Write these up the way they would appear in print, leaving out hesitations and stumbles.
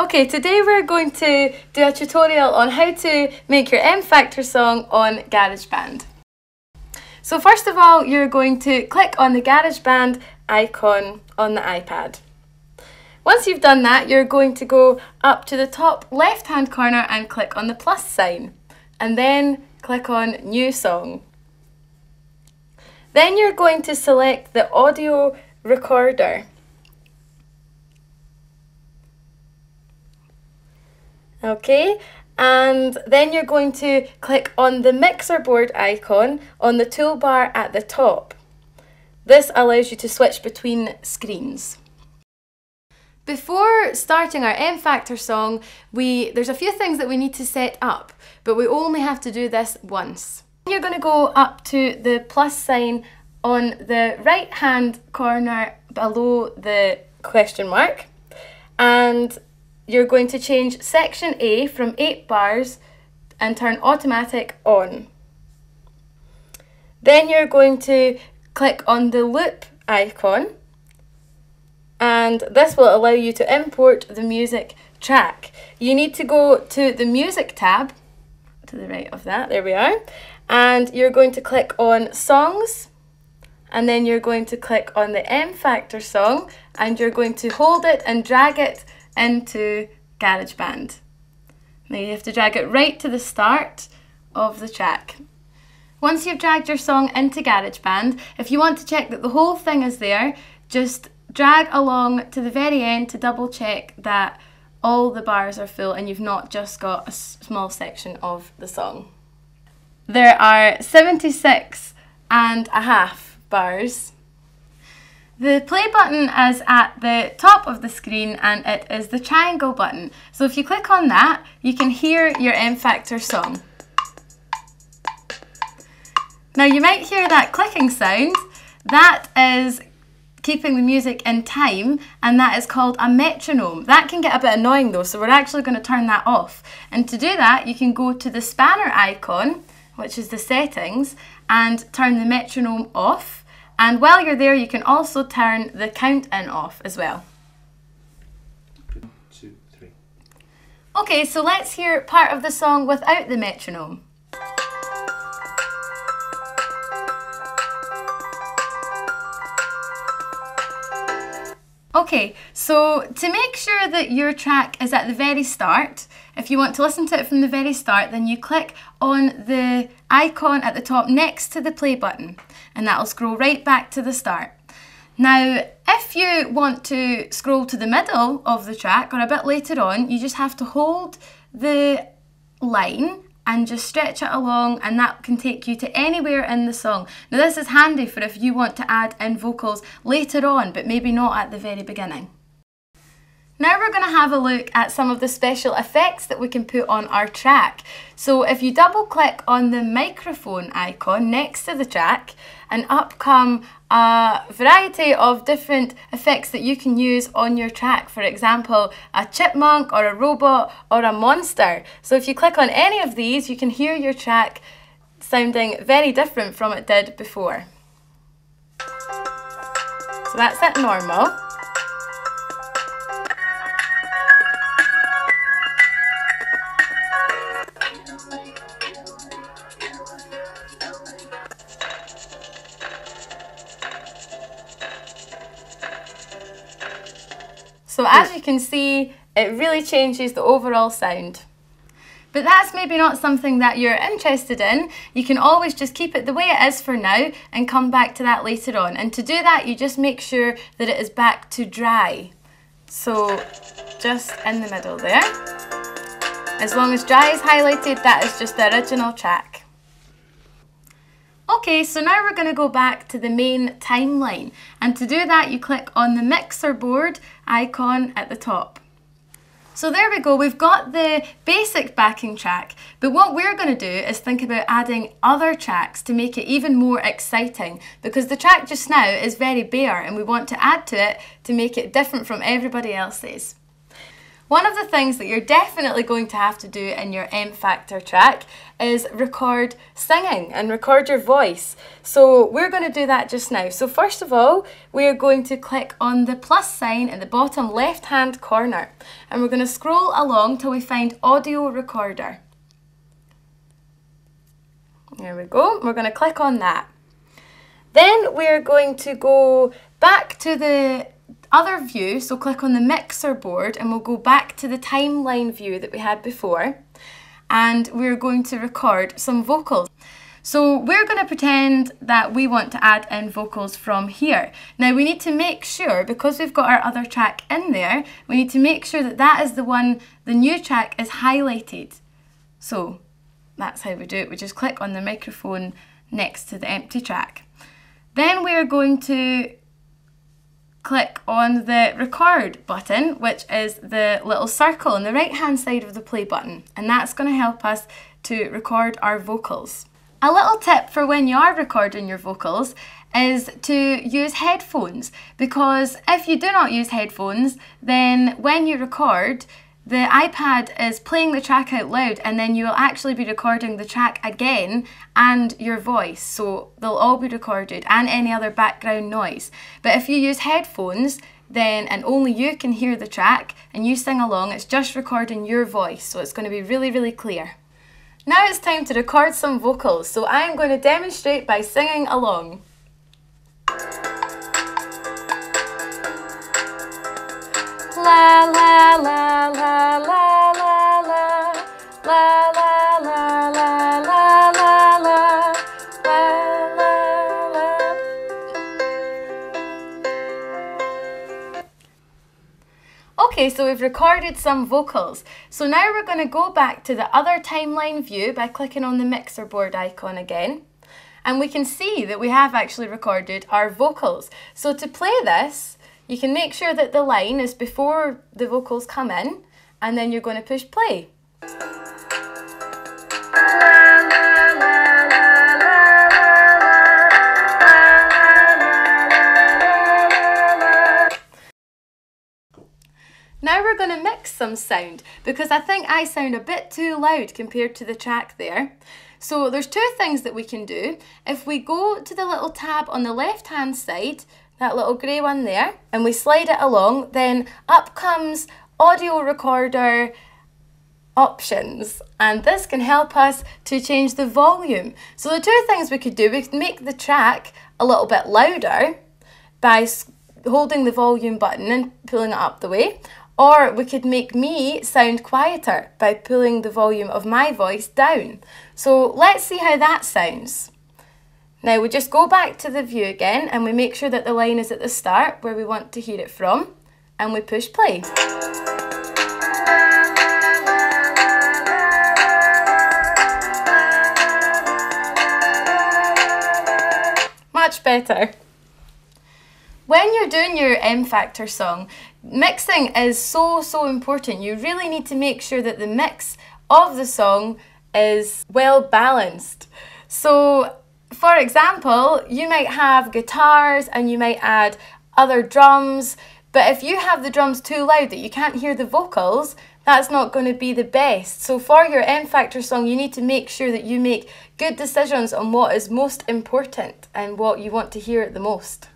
Okay, today we're going to do a tutorial on how to make your M Factor song on GarageBand. So first of all, you're going to click on the GarageBand icon on the iPad. Once you've done that, you're going to go up to the top left-hand corner and click on the plus sign, and then click on New Song. Then you're going to select the audio recorder. Okay, and then you're going to click on the mixer board icon on the toolbar at the top. This allows you to switch between screens. Before starting our M Factor song, there's a few things that we need to set up, but we only have to do this once. You're going to go up to the plus sign on the right hand corner below the question mark, and you're going to change section A from 8 bars and turn automatic on. Then you're going to click on the loop icon, and this will allow you to import the music track. You need to go to the music tab to the right of that, there we are, and you're going to click on songs, and then you're going to click on the M Factor song, and you're going to hold it and drag it into GarageBand. Now you have to drag it right to the start of the track. Once you've dragged your song into GarageBand, if you want to check that the whole thing is there, just drag along to the very end to double check that all the bars are full and you've not just got a small section of the song. There are 76.5 bars. The play button is at the top of the screen and it is the triangle button. So if you click on that, you can hear your M Factor song. Now you might hear that clicking sound. That is keeping the music in time, and that is called a metronome. That can get a bit annoying though, so we're actually going to turn that off. And to do that, you can go to the spanner icon, which is the settings, and turn the metronome off. And while you're there, you can also turn the count-in off as well. 1, 2, 3. Okay, so let's hear part of the song without the metronome. Okay, so to make sure that your track is at the very start, if you want to listen to it from the very start, then you click on the icon at the top next to the play button, and that'll scroll right back to the start. Now, if you want to scroll to the middle of the track or a bit later on, you just have to hold the line and just stretch it along, and that can take you to anywhere in the song. Now this is handy for if you want to add in vocals later on, but maybe not at the very beginning. Now we're going to have a look at some of the special effects that we can put on our track. So if you double click on the microphone icon next to the track, and up come a variety of different effects that you can use on your track. For example, a chipmunk or a robot or a monster. So if you click on any of these, you can hear your track sounding very different from it did before. So that's at normal. So as you can see, it really changes the overall sound. But that's maybe not something that you're interested in. You can always just keep it the way it is for now and come back to that later on. And to do that, you just make sure that it is back to dry. So just in the middle there. As long as dry is highlighted, that is just the original track. Okay, so now we're going to go back to the main timeline, and to do that you click on the mixer board icon at the top. So there we go, we've got the basic backing track, but what we're going to do is think about adding other tracks to make it even more exciting, because the track just now is very bare and we want to add to it to make it different from everybody else's. One of the things that you're definitely going to have to do in your M Factor track is record singing and record your voice. So we're going to do that just now. So first of all, we're going to click on the plus sign in the bottom left hand corner and we're going to scroll along till we find audio recorder. There we go. We're going to click on that. Then we're going to go back to the other view, so click on the mixer board and we'll go back to the timeline view that we had before and we're going to record some vocals. So we're going to pretend that we want to add in vocals from here. Now we need to make sure, because we've got our other track in there, we need to make sure that that is the one, the new track is highlighted. So that's how we do it. We just click on the microphone next to the empty track. Then we're going to click on the record button, which is the little circle on the right hand side of the play button, and that's going to help us to record our vocals. A little tip for when you are recording your vocals is to use headphones, because if you do not use headphones, then when you record, the iPad is playing the track out loud and then you will actually be recording the track again and your voice. So they'll all be recorded and any other background noise. But if you use headphones, then and only you can hear the track and you sing along, it's just recording your voice. So it's going to be really, really clear. Now it's time to record some vocals. So I'm going to demonstrate by singing along. La la la la la la la la la la la la la la la. Okay, so we've recorded some vocals. So now we're going to go back to the other timeline view by clicking on the mixer board icon again. And we can see that we have actually recorded our vocals. So to play this, you can make sure that the line is before the vocals come in, and then you're going to push play. Now we're going to mix some sound, because I think I sound a bit too loud compared to the track there. So there's two things that we can do. If we go to the little tab on the left hand side, that little grey one there, and we slide it along, then up comes audio recorder options, and this can help us to change the volume. So the two things we could do, we could make the track a little bit louder by holding the volume button and pulling it up the way, or we could make me sound quieter by pulling the volume of my voice down. So let's see how that sounds. Now we just go back to the view again and we make sure that the line is at the start where we want to hear it from, and we push play. Much better. When you're doing your M Factor song, mixing is so important. You really need to make sure that the mix of the song is well balanced. So for example, you might have guitars and you might add other drums, but if you have the drums too loud that you can't hear the vocals, that's not going to be the best. So for your M Factor song, you need to make sure that you make good decisions on what is most important and what you want to hear the most.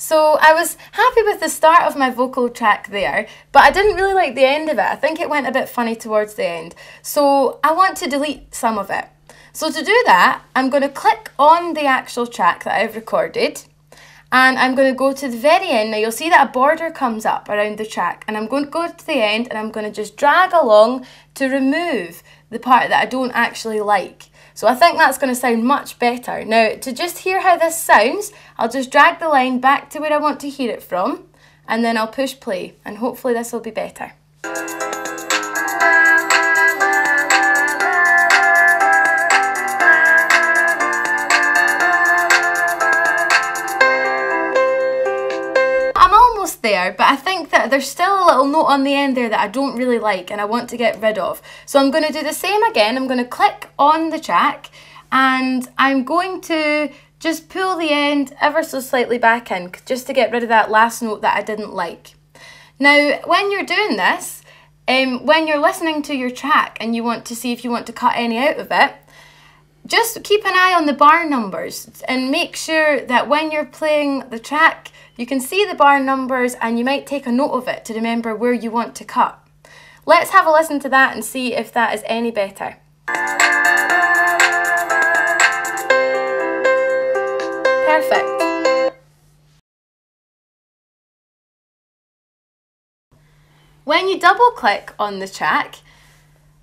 So I was happy with the start of my vocal track there, but I didn't really like the end of it. I think it went a bit funny towards the end. So I want to delete some of it. So to do that, I'm going to click on the actual track that I've recorded, and I'm going to go to the very end. Now you'll see that a border comes up around the track, and I'm going to go to the end and I'm going to just drag along to remove the part that I don't actually like. So I think that's going to sound much better. Now, to just hear how this sounds, I'll just drag the line back to where I want to hear it from, and then I'll push play, and hopefully this will be better. I'm almost there, but I think that there's still a little note on the end there that I don't really like and I want to get rid of. So I'm going to do the same again. I'm going to click on the track and I'm going to just pull the end ever so slightly back in, just to get rid of that last note that I didn't like. Now, when you're doing this, when you're listening to your track and you want to see if you want to cut any out of it, just keep an eye on the bar numbers and make sure that when you're playing the track, you can see the bar numbers and you might take a note of it to remember where you want to cut. Let's have a listen to that and see if that is any better. Perfect. When you double click on the track,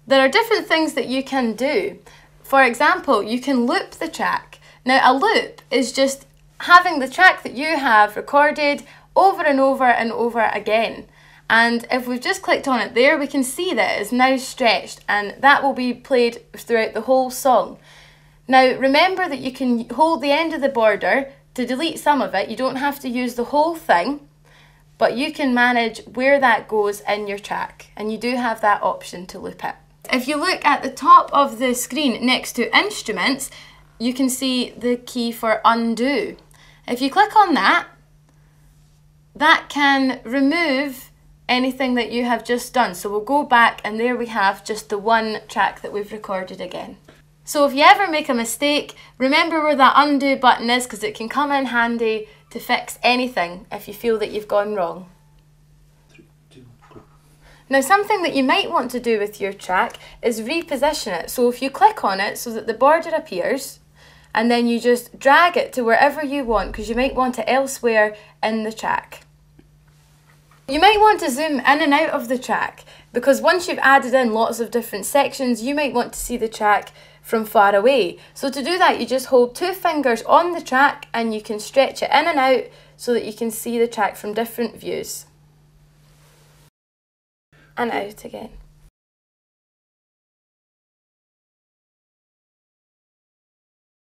there are different things that you can do. For example, you can loop the track. Now, a loop is just having the track that you have recorded over and over and over again. And if we've just clicked on it there, we can see that it's now stretched, and that will be played throughout the whole song. Now, remember that you can hold the end of the border to delete some of it. You don't have to use the whole thing, but you can manage where that goes in your track, and you do have that option to loop it. If you look at the top of the screen next to instruments, you can see the key for undo. If you click on that, that can remove anything that you have just done. So we'll go back, and there we have just the one track that we've recorded again. So if you ever make a mistake, remember where that undo button is, because it can come in handy to fix anything if you feel that you've gone wrong. Now, something that you might want to do with your track is reposition it. So if you click on it so that the border appears, and then you just drag it to wherever you want, because you might want it elsewhere in the track. You might want to zoom in and out of the track, because once you've added in lots of different sections, you might want to see the track from far away. So to do that, you just hold 2 fingers on the track and you can stretch it in and out so that you can see the track from different views. And out again.